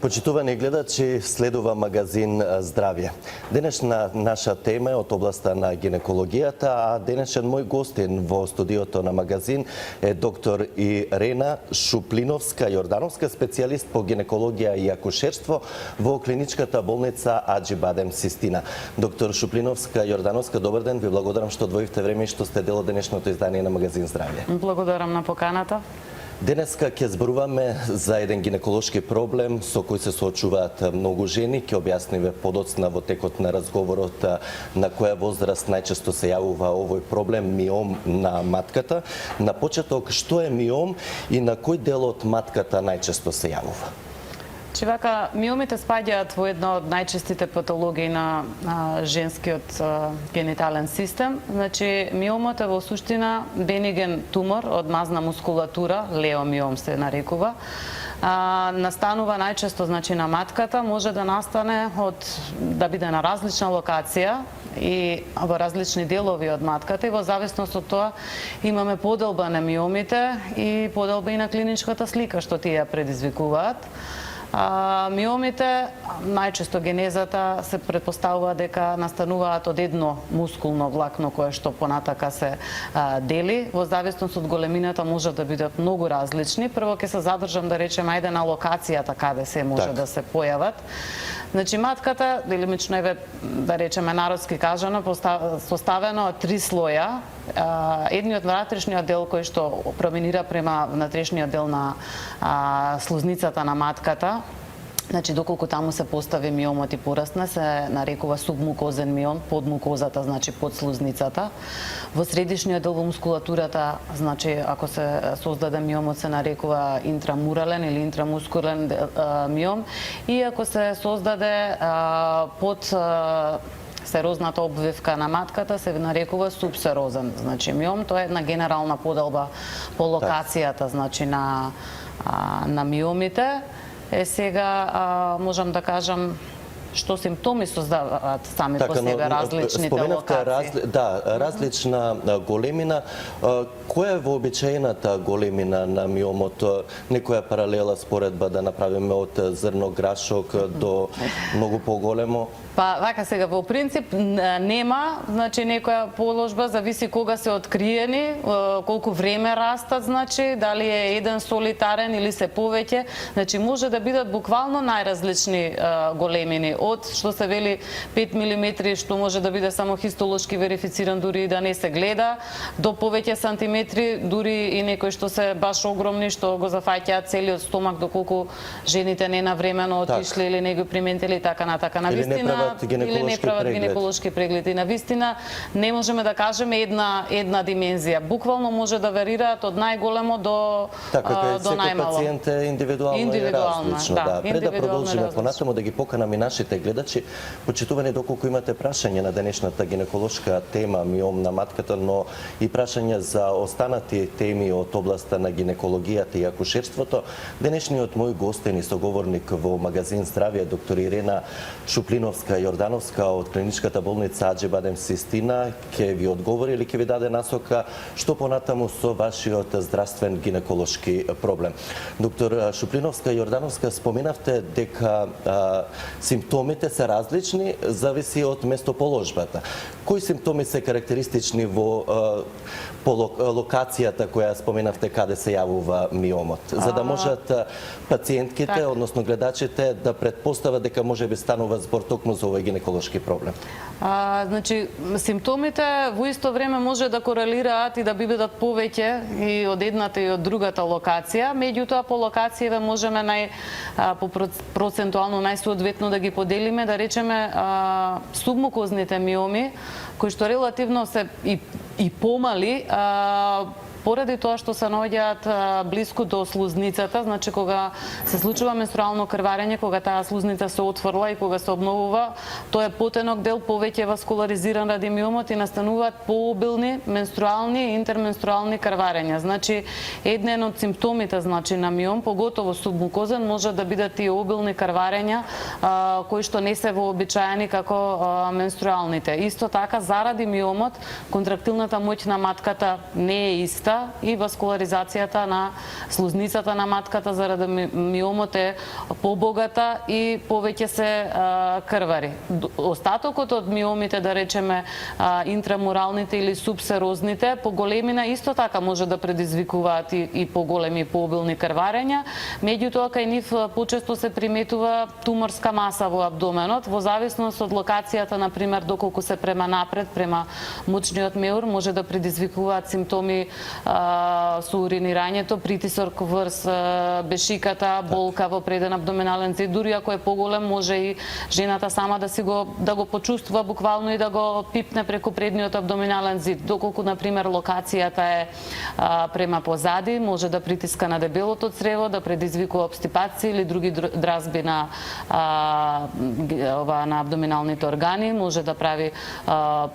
Почитувани гледачи, следува магазин Здравје. Денешна наша тема е од областа на гинекологијата, а денешен мој гостин во студиото на магазин е доктор Ирена Шуплиновска-Јордановска, специјалист по гинекологија и акушерство во клиничката болница Аџи Бадем Систина. Доктор Шуплиновска-Јордановска, добар ден, ви благодарам што одвоивте време и што сте дел од денешното издание на магазин Здравје. Благодарам на поканата. Денеска ќе зборуваме за еден гинеколошки проблем со кој се соочуваат многу жени. Ќе објасниве подоцна во текот на разговорот на која возраст најчесто се јавува овој проблем, миом на матката. На почеток, што е миом и на кој дел од матката најчесто се јавува? Вака, миомите спаѓаат во една од најчестите патологии на женскиот генитален систем. Значи, миомот е во суштина бениген тумор од мазна мускулатура, леомиом се нарекува. Настанува најчесто, значи, на матката, може да настане да биде на различна локација и во различни делови од матката, и во зависност од тоа имаме поделба на миомите и поделба и на клиничката слика што тие предизвикуваат. Миомите, најчесто генезата се претпоставува дека настануваат од едно мускулно влакно кое што понатака се дели. Во зависност од големината може да бидат многу различни. Прво ќе се задржам да речем ајде на локацијата каде се може да се појават. Значи, матката, делимично е, да речеме народски кажано, составено од 3 слоја. Едниот внатрешниот дел кој што проминира према внатрешниот дел на слузницата на матката, значи доколку таму се постави миомот и порасне, се нарекува субмукозен миом, под мукозата, значи под слузницата. Во средишниот дел во мускулатурата, значи ако се создаде миомот, се нарекува интрамурален или интрамускулен миом, и ако се создаде под серозната обвивка на матката, се нарекува субсерозен, значи миом. Тоа е една генерална поделба по локацијата, значи на миомите. Сега можам да кажам што симптоми создаваат сами по себе различните локации. Различна големина. Која е вообичаената големина на миомот? Некоја паралела, споредба да направиме од зрно грашок до многу поголемо? Вака сега, во принцип нема, значи некоја положба, зависи кога се откриени, колку време растат, значи дали е еден солитарен или се повеќе, значи може да бидат буквално најразлични големини, од што се вели 5 мм, што може да биде само хистолошки верифициран, дури и да не се гледа, до повеќе сантиметри, дури и некои што се баш огромни, што го зафаќаат целиот стомак, доколку жените не навремено отишле или не го приметили, така натака. Или не прават гинеколошки прегледи. На вистина не можеме да кажеме една димензија. Буквално може да варираат од најголемо до најмало. Пациент е индивидуално и различно. Пред да продолжиме понатаму, да ги поканам и нашите гледачи, почитувани, доколку имате прашање на денешната гинеколошка тема миом на матката, но и прашања за останати теми од областа на гинекологијата и акушерството, денешниот мој гостин и соговорник во магазин Здравје, доктор Ирена Шуплиновска-Јордановска од клиничката болница Аџи Бадем Систина, ќе ви одговори или ќе ви даде насока што понатаму со вашиот здравствен гинеколошки проблем. Доктор Шуплиновска-Јордановска, споменавте дека симптомите се различни, зависи од местоположбата. Кои симптоми се карактеристични во локацијата која споменавте каде се јавува миомот, за да можат пациентките, односно гледачите, да предпостават дека може би станува збор токму за овој гинеколошки проблем? Значи, симптомите во исто време може да корелираат и да бидат повеќе и од едната и од другата локација, меѓутоа по локацијаве можеме по процентуално најсоодветно да ги поделиме, да речеме субмукозните миоми, кои што релативно се и помали, поради тоа што се наоѓаат блиску до слузницата, значи кога се случува менструално крварење, кога таа слузница се отврла и кога се обновува, тоа е потенок дел, повеќе васкуларизиран ради миомот и настануваат пообилни менструални и интерменструални крварења. Значи, еден од симптомите, значи, на миом, поготово субмукозен, може да бидат и обилни крварења кои што не се вообичаени како менструалните. Исто така, заради миомот, контрактилната моќ на матката не е иста, риска и васкуларизацијата на слузницата на матката заради миомот е побогата и повеќе се крвари. Остатокот од миомите, да речеме интрамуралните или субсерозните, по големина исто така може да предизвикуваат и поголеми пообилни крварења. Меѓутоа кај нив почесто се приметува туморска маса во абдоменот, во зависност од локацијата, например, доколку се према напред, према мочниот меур, може да предизвикуваат симптоми со уринирањето, притисок врз бешиката, болка во преден абдоминален зид, дури ако е поголем, може и жената сама да го почувствува буквално и да го пипне преку предниот абдоминален зид. Доколку, например, локацијата е према позади, може да притиска на дебелото црево, да предизвикува обстипација или други дразби на абдоминалните органи, може да прави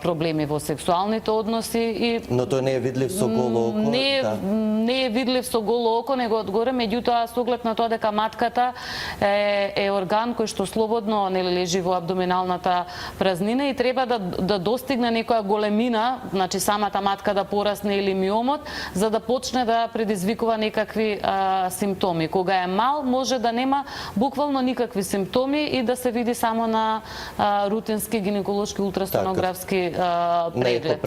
проблеми во сексуалните односи и Но тој не е видлив со голо око? Не е видлив со голо око, него одгоре, меѓутоа со оглед на тоа дека матката е орган кој што слободно лежи во абдоминалната празнина и треба да достигне некоја големина, значи самата матка да порасне или миомот, за да почне да предизвикува некакви симптоми. Кога е мал, може да нема буквално никакви симптоми и да се види само на рутински гинеколошки ултрасонографски преглед,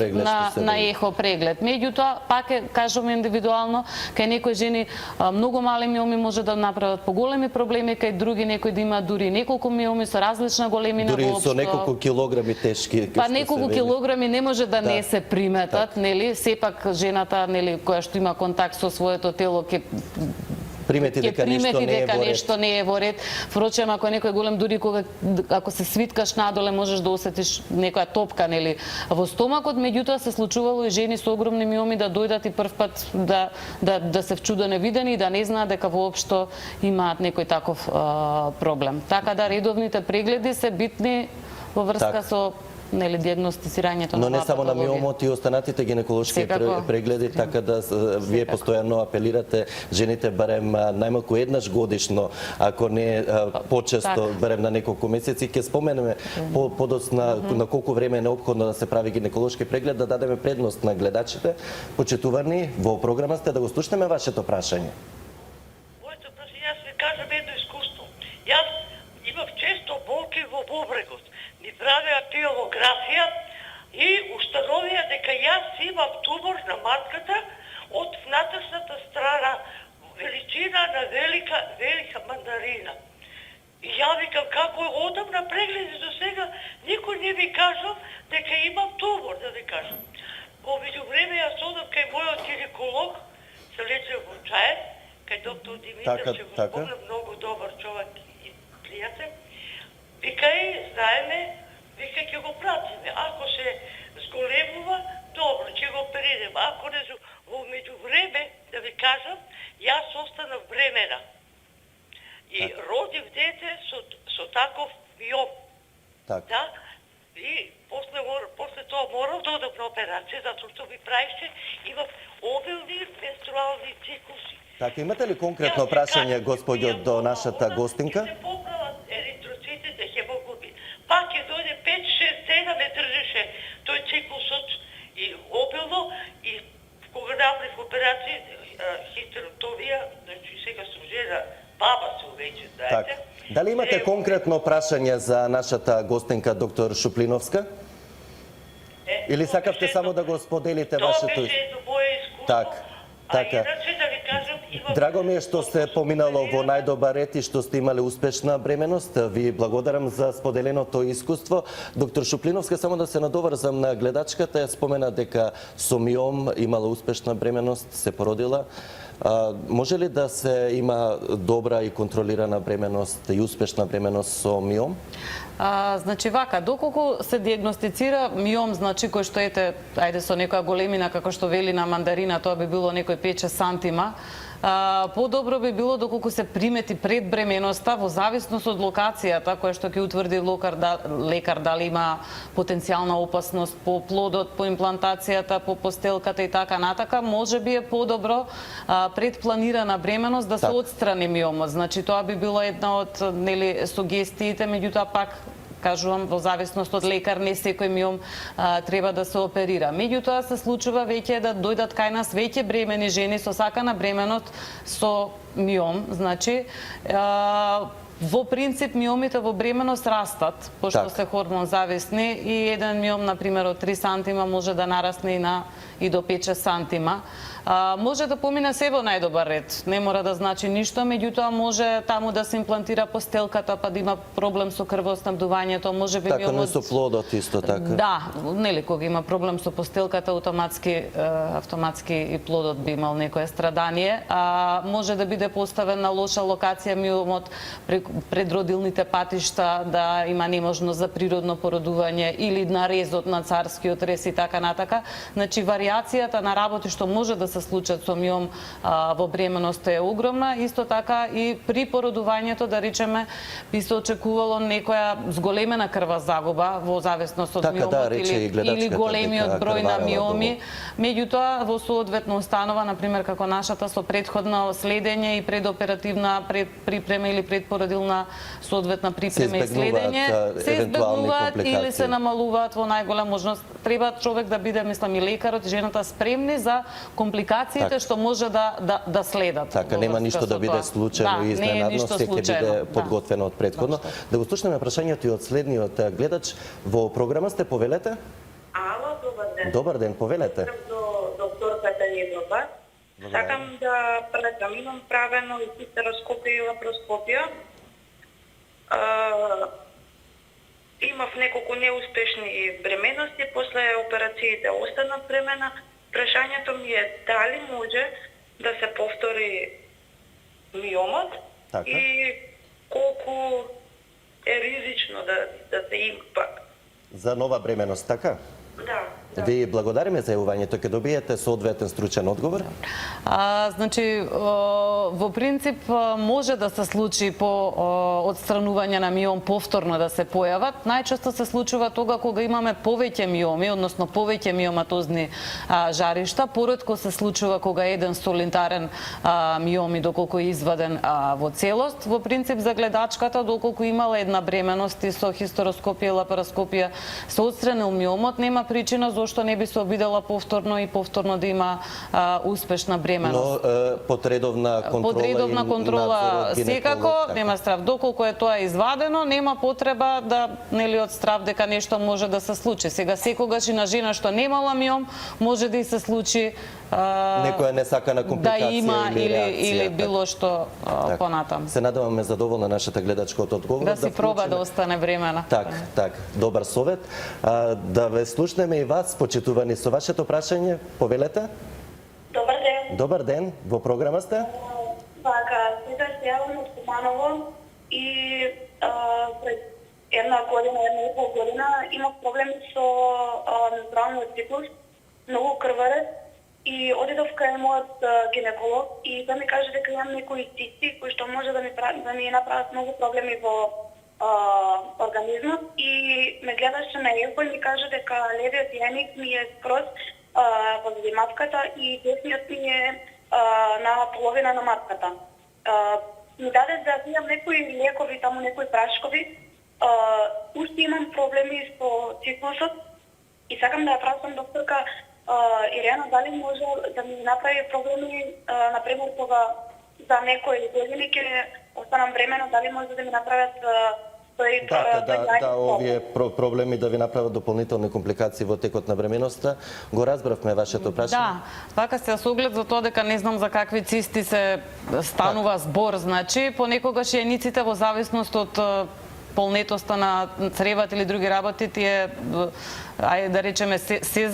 на ехо преглед. Меѓутоа, пак е, кажам индивидуално, кај некои жени многу мали миоми може да направат поголеми проблеми, кај други некои да има дури неколку миоми со различна големина. Дури со неколку килограми тешки. Па неколку килограми не може да не се приметат, нели? Сепак жената, нели, која што има контакт со своето тело ќе примети дека нешто не е во ред. Впрочем, ако некој голем, дури ако се свиткаш надоле, можеш да осетиш некоја топка, нели, во стомакот. Меѓутоа се случувало и жени со огромни миоми да дојдат и прв пат да се вчудо невидени и да не знаат дека воопшто имаат некој таков проблем. Така да редовните прегледи се битни во врска со диагностицирањето на Но не само на миомот и останатите гинеколошки прегледи, така да вие постојано апелирате жените барем најмалку еднаш годишно, ако не почесто, барем на неколку месеци, ќе споменеме подоцна на колку време е неопходно да се прави гинеколошки преглед, да дадеме предност на гледачите. Почитувани, во програма сте, да го слушнеме вашето прашање. Моето прашање, јас ви кажам едно искуство. Јас имав често болки во бубрегот. Ми правеа пилографија и установија дека јас имам тумор на матката од внатрешната страна, величина на велика мандарина. И ја викам, како одам на прегледи до сега, никој не ми кажал дека имам тумор, да ви кажам. По меѓувреме јас одам кај мојот гинеколог, се лечев во Чајен, кај доктор Димитар, че го спомнам, многу добар човек и пријател. Вика и знаеме, вика ќе го пратиме. Ако се зголемува, добро, ќе го придем. Ако не, во меѓувреме, да ви кажам, јас останав бремена. И родив дете со таков миом. Да? И после тоа морав да одам на операција, затоа што ми правише, имав обилни менструални циклуси. Така, имате ли конкретно прашање, господјо, до нашата гостинка? Ќе се поправат еритроцитите, хемоглобин. Пак ќе дојде 5-6 дена ме држеше тој циклусот и обилно, и кога направив операција, хистеротомија, значи сега сум жена, баба сум веќе, знаете. Дали имате конкретно прашање за нашата гостинка, доктор Шуплиновска? Или сакавте само да го споделите вашето... Тоа беше едно моје искуство. Така. Иначе да ви кажам, Драго ми е што се поминало во најдобар ред и што сте имале успешна бременост. Ви благодарам за споделеното искуство. Доктор Шуплиновска, само да се надоврзам на гледачката, спомена дека со миом имала успешна бременост, се породила. Може ли да се има добра и контролирана бременост и успешна бременост со миом? Значи вака, доколку се диагностицира миом, значи кој што ете, ајде со некоја големина како што вели на мандарина, тоа би било некој 5-6 сантима, подобро би било доколку се примети пред бременоста, во зависност од локацијата која што ќе утврди лекар дали има потенцијална опасност по плодот, по имплантацијата, по постелката и така натака, може би е подобро пред планирана бременост да се отстрани миомот. Значи тоа би било една од сугестиите, меѓутоа пак кажувам, во зависност од лекар, не секој миом треба да се оперира. Меѓутоа се случува веќе да дојдат кај нас веќе бремени жени со сакана бременот со миом, значи во принцип миомите во бременост растат, пошто се хормон зависни и еден миом на пример од 3 сантима може да нарасне и до 5-6 сантима. Може да помине се во најдобар ред, не мора да значи ништо, меѓутоа може таму да се имплантира постелката, па да има проблем со крвоснабдувањето, може би така, не со плодот исто така. Да, нели кога има проблем со постелката, автоматски и плодот би имал некое страдание. Може да биде поставен на лоша локација миомот предродилните патишта, да има неможност за природно породување или на резот на царскиот рез и така натака. Значи варијацијата на работи што може да се случат со миом во бременоста е огромна. Исто така и при породувањето, да речеме, би се очекувало некоја зголемена крвна загуба во зависност од миомот или големиот број на миоми. Меѓутоа во соодветна установа, на пример како нашата, со претходно следење и предоперативна припрема или предпородилна соодветна припрема и следење, се избегнуваат или се намалуваат во најголем можност. Треба човек да биде, мислам, и лекарот и жената спремни за компликациите што може да следат. Така, нема ништо да биде случајно и изненадно, ќе биде подготвено од претходно. Да го слушнеме прашањето и од следниот гледач. Во програма сте, повелете? Ало, добар ден. Добар ден, повелете. До докторката Европа. Сакам да предам, имам правено и хистероскопија и лапароскопија. Имав неколку неуспешни бременности, после операциите останав бремена. Прашањето ми е дали може да се повтори миомот и колку е ризично да се има пак. За нова бременост, така? Да. Ви благодариме за јавувањето, ќе добиете соодветен стручен одговор. Значи, во принцип може да се случи по отстранување на миом повторно да се појават. Најчесто се случува тога кога имаме повеќе миоми, односно повеќе миоматозни жаришта. Поретко се случува кога еден солитарен миом и доколку е изваден во целост. Во принцип за гледачката, доколку имала една бременост и со хистероскопија и лапароскопија се отстранил миомот, нема причина зошто не би се обидела повторно и повторно да има успешна бременост. Но под редовна контрола секако, нема страв. Доколку е тоа извадено, нема потреба да, нели, од страв дека нешто може да се случи. Сега секогаш и на жена што немала миом, може да и се случи некоја несакана компликација да има или реакција, било што понатам. Се надеваме задоволна нашата гледачка од одговорот. Да си проба да остане времена. Так, добар совет. Да ве слушнеме и вас, почитувани, со вашето прашање, повелете? Добар ден. Добар ден, во програма сте? Вака, сега се јавам од Куманово и пред една и пол година имав проблеми со менструалниот циклус, многу крварец, и одидов кај мојот гинеколог и да ми каже дека имам некои цисти кои што може да ми направат многу проблеми во организмот, и ме гледаше на ЕКО и ми каже дека левиот јајник ми е скроз возле матката и десниот ми е на половина на матката. Ми даде да пијам некои лекови, таму некои прашкови. Уште имам проблеми со циклусот и сакам да ја прашам докторка Ирена дали може да ми направи проблеми, например кога за некои години ќе останам бремена, дали може да ми направат овие проблеми да ви направат дополнителни компликации во текот на бременоста. Го разбравме вашето прашање. Да, вака се со оглед за тоа дека не знам за какви цисти се станува збор, значи понекогаш јајниците во зависност од полнетоста на цревата или други работи тие, ајде да речеме, се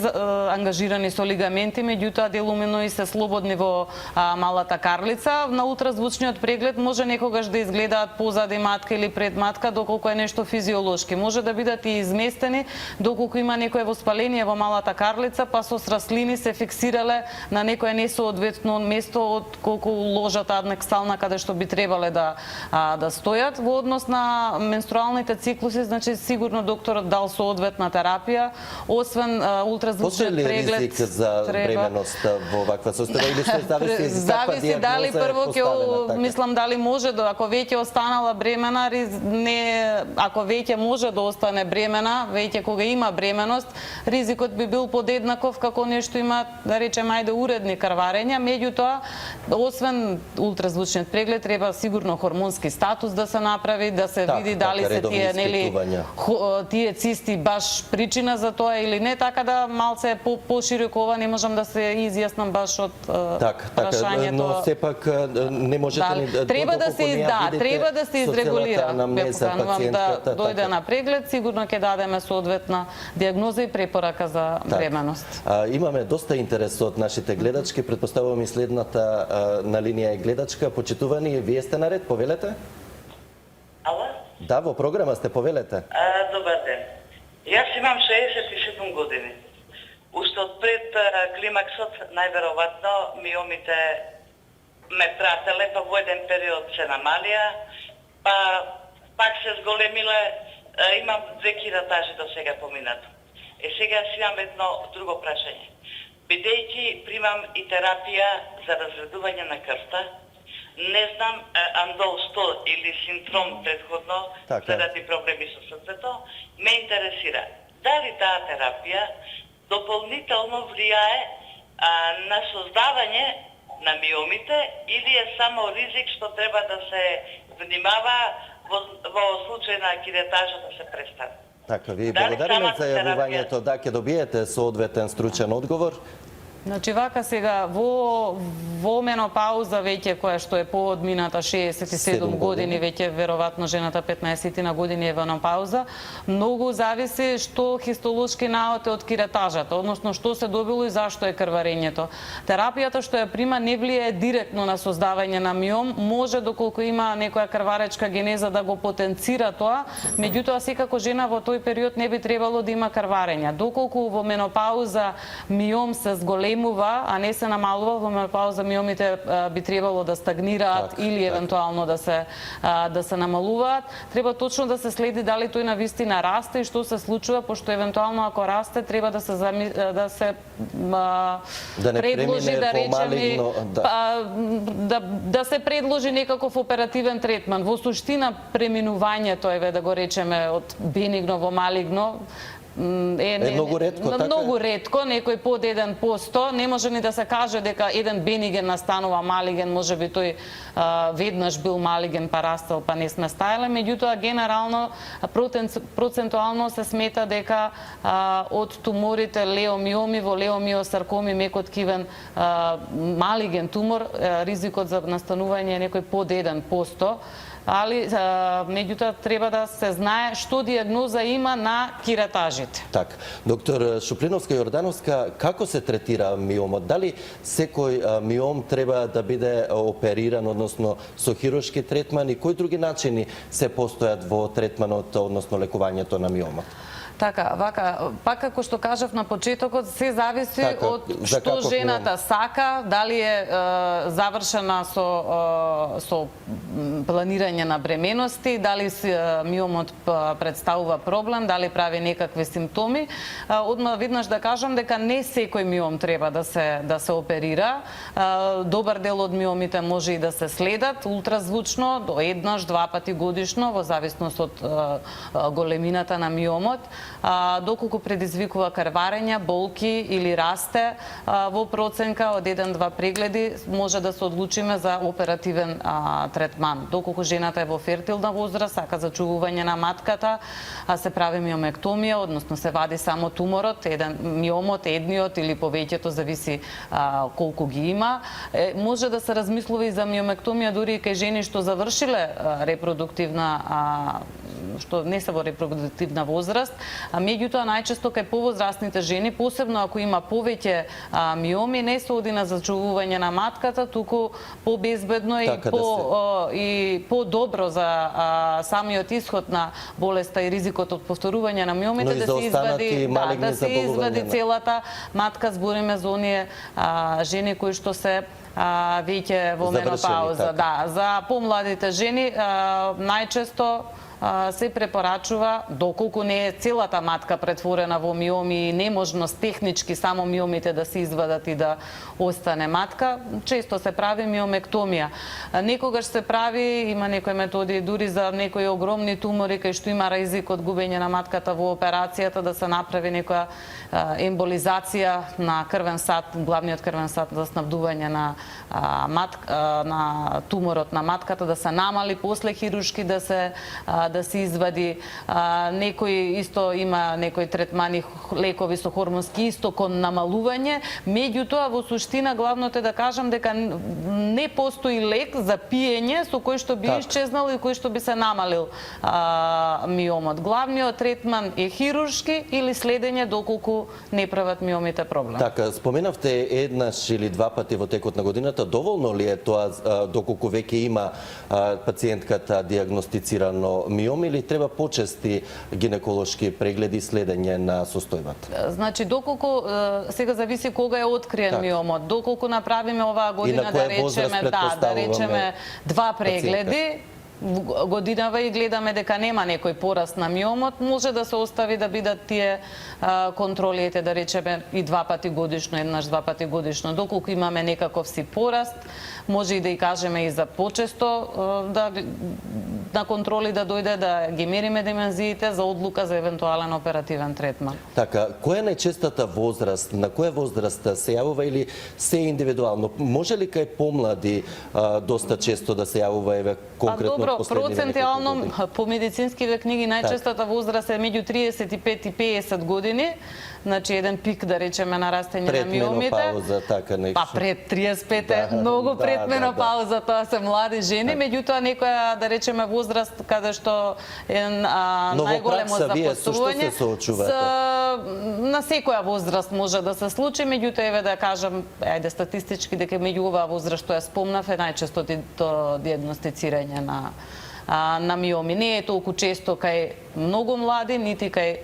ангажирани со лигаменти, меѓутоа делумено и се слободни во малата карлица. На ултразвучниот преглед може некогаш да изгледаат позади матка или пред матка, доколку е нешто физиолошки. Може да бидат и изместени доколку има некое воспаление во малата карлица, па со сраслини се фиксирале на некое несоодветно место од колку ложата аднексална каде што би требале да стојат. Во однос на менструалните циклуси, значи сигурно докторот дал соодветна терапија Постои освен ли ултразвучниот преглед ризик за бременост во оваква состојба или се зависи каква зависи дали дијагноза е прво ќе поставена така? мислам дали може да ако веќе останала бремена ако веќе може да остане бремена, веќе кога има бременост, ризикот би бил подеднаков како нешто има, да речем, ајде уредни крварења, меѓутоа освен ултразвучниот преглед треба сигурно хормонски статус да се направи, да се види дали се тие тие цисти баш причина за тоа или не, така да малце пошироко ова не можам да се изјаснам баш од прашањето. Но сепак не можете ни треба да се треба да се изрегулира. Поканувам да дојде на преглед, сигурно ќе дадеме соодветна дијагноза и препорака за бременост. Имаме доста интерес од нашите гледачки, претпоставувам и следната на линија е гледачка. Почитувани, вие сте наред, повелете? Ало? Да, во програма сте, повелете. Добар ден. Јас имам 67 години. Уште од пред климаксот, најверојатно, миомите ме прателе, па во еден период се намалија, па пак се зголемиле, имам 2 киратажи до сега поминато. Сега си имам едно друго прашање. Бидејќи примам и терапија за разредување на крвта, не знам андол 100 или синдром предходно, заради проблеми со срцето, ме интересира дали таа терапија дополнително влијае на создавање на миомите или е само ризик што треба да се внимава во случај на киретажа да се престане. Така, ви благодариме за јавувањето, да ќе добиете соодветен стручен одговор. Значи вака сега во менопауза веќе која што е поодмината 67 години, веќе веројатно жената 15 на години е во менопауза, многу зависи што хистолошки наот е од киретажата, односно што се добило и зашто е крварењето. Терапијата што ја прима не влијае директно на создавање на миом, може доколку има некоја крваречка генеза да го потенцира тоа, меѓутоа секако жена во тој период не би требало да има крварења. Доколку во менопауза миом се зголеми, а не се намалува, во менопауза миомите би требало да стагнираат или евентуално да се намалуваат. Треба точно да се следи дали тој навистина расте и што се случува, пошто евентуално ако расте треба да се предложи, да речеме, да се предложи некаков оперативен третман. Во суштина преминувањето е, да го речеме, од бенигно во малигно е многу ретко, многу ретко, некој под 1%, не може ни да се каже дека еден бениген настанува малиген, можеби тој веднаш бил малиген па растел па не сме стаеле, меѓутоа генерално процентуално се смета дека од туморите леомиоми во леомиосаркоми мекоткивен малиген тумор, ризикот за настанување е некој под 1%. Али меѓутоа треба да се знае што дијагноза има на киретажите. Так, доктор Шуплиновска Јордановска, како се третира миомот? Дали секој миом треба да биде опериран, односно со хируршки третман, и кои други начини се постојат во третманот, односно лекувањето на миомот? Така, вака, пак како што кажав на почетокот, се зависи од што жената сака, дали е завршена со планирање на бременности, дали миомот представува проблем, дали прави некакви симптоми. Одма веднаш да кажам дека не секој миом треба да се оперира. Добар дел од миомите може и да се следат ултразвучно, до еднаш, 2 пати годишно, во зависност од големината на миомот. Доколку предизвикува крварења, болки или расте во проценка од 1-2 прегледи, може да се одлучиме за оперативен третман. Доколку жената е во фертилна возраст, сака зачувување на матката, се прави миомектомија, односно се вади само туморот, миомот, едниот или повеќето, зависи колку ги има. Може да се размислува и за миомектомија дури и кај жени што завршиле репродуктивна, што не се во репродуктивна возраст, меѓутоа најчесто кај повозрастните жени, посебно ако има повеќе миоми, не се оди на зачувување на матката, туку побезбедно и подобро за самиот исход на болеста и ризикот од повторување на миомите, да се извади целата матка. Збориме за оние жени кои што се веќе во менопауза. За помладите жени најчесто се препорачува, доколку не е целата матка претворена во миоми и неможност технички само миомите да се извадат и да остане матка, често се прави миомектомија. Некогаш се прави, има некои методи дури за некои огромни тумори кај што има ризик од губење на матката во операцијата, да се направи некоја емболизација на крвен сат, главниот крвен сат за снабдување на туморот на матката, да се намали после хируршки да се извади. Некои исто има некои третмани, лекови со хормонски исто кон намалување, меѓутоа во суштина главното е да кажам дека не постои лек за пиење со кој што би исчезнал и кој што би се намалил миомот. Главниот третман е хируршки или следење доколку не прават миомите проблем. Така, споменавте еднаш или два пати во текот на годината, доволно ли е тоа доколку веќе има пациентката диагностицирано миом или треба почести гинеколошки прегледи и следење на состојбата? Значи, доколку сега зависи кога е откриен миомот, доколку направиме оваа година да речеме два прегледи, годинава и гледаме дека нема некој пораст на миомот, може да се остави да бидат тие контролите, да речеме и два пати годишно, еднаш два пати годишно. Доколку имаме некаков си пораст, може и да и кажеме и за почесто на контроли да дојде, да ги мериме димензиите за одлука за евентуален оперативен третман. Така, која е најчестата возраст, на која возраст се јавува или се индивидуално? Може ли кај помлади доста често да се јавува еве конкретно? Добро, процентуално по медицинскиве книги најчестата возраст е меѓу 35 и 50 години, значи еден пик да речеме на растење на миомите. Пред менопауза, така нешто. Па пред 35 е многу пред менопауза, тоа се млади жени, меѓутоа некоја да речеме возраст каде што е најголемо запоставување. На секоја возраст може да се случи, меѓутоа еве да кажам, ајде статистички дека меѓу оваа возраст што ја спомнав е најчестото диагностицирање на миоми. Не е толку често кај многу млади, нити кај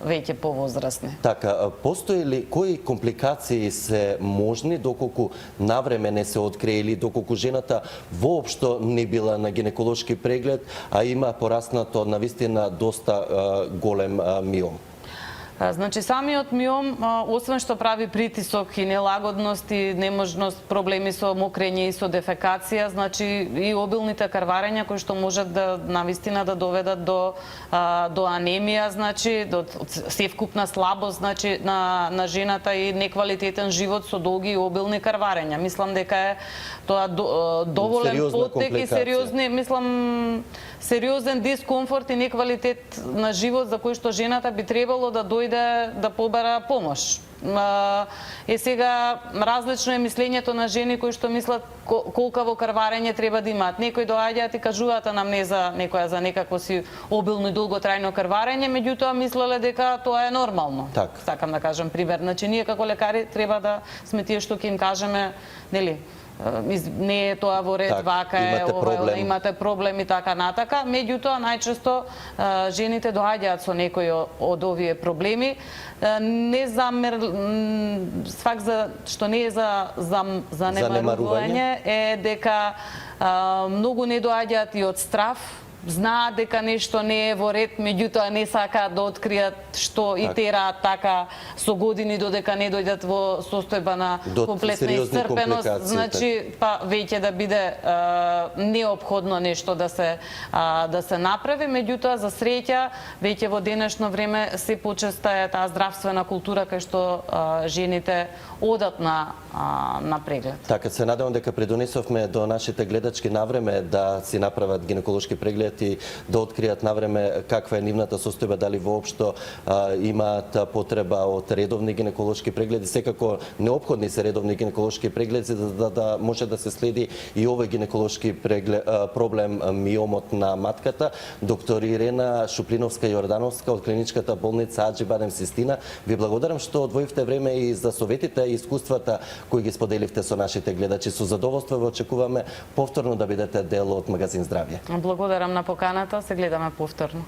веќе повозрастни. Така, постои ли кои компликации се можни доколку навреме не се открие или доколку жената воопшто не била на гинеколошки преглед, а има пораснато навистина доста голем миом? Значи, самиот миом, освен што прави притисок и нелагодност и неможност, проблеми со мокрење и со дефекација, значи и обилните крварења кои што можат да навистина да доведат до анемија, значи до севкупна слабост, значи на жената и неквалитетен живот со долги и обилни крварења. Мислам дека е тоа доволен потек и сериозен дискомфорт и неквалитет на живот за кој што жената би требало да дојде да побара помош. Сега различно е мислењето на жени кои што мислат колкаво крварење треба да имаат. Некои доаѓаат и кажуваат анамнеза некоја за некакво си обилно и долготрајно крварење, меѓутоа мислеле дека тоа е нормално. Сакам да кажам пример. Значи ние како лекари треба да сме тие што ќе им кажеме, нели, не е тоа во ред, вака е, имате проблем и така натака. Меѓутоа, најчесто жените доаѓаат со некои од овие проблеми. Факт што не е за занемарување е дека многу не доаѓаат и од страф, знаат дека нешто не е во ред, меѓутоа не сакаат да откријат што и тераат така со години додека не дојдат во состојба на комплетна исцрпеност, значи па веќе да биде неопходно нешто да се направи, меѓутоа за среќа веќе во денешно време се почеста е таа здравствена култура кај што жените одат на преглед. Така, се надевам дека придонесовме до нашите гледачки навреме да си направат гинеколошки преглед и да откријат навреме каква е нивната состојба, дали воопшто имаат потреба од редовни гинеколошки прегледи. Секако неопходни се редовни гинеколошки прегледи за да може да се следи и овој гинеколошки проблем миомот на матката. Доктор Ирена Шуплиновска-Јордановска од клиничката болница Аџи Бадем Систина, ви благодарам што одвоивте време и за советите и искуствата кои ги споделивте со нашите гледачи. Со задоволство ве очекуваме повторно да бидете дел од магазин Здравје. Благодарам на поканата, се гледаме повторно.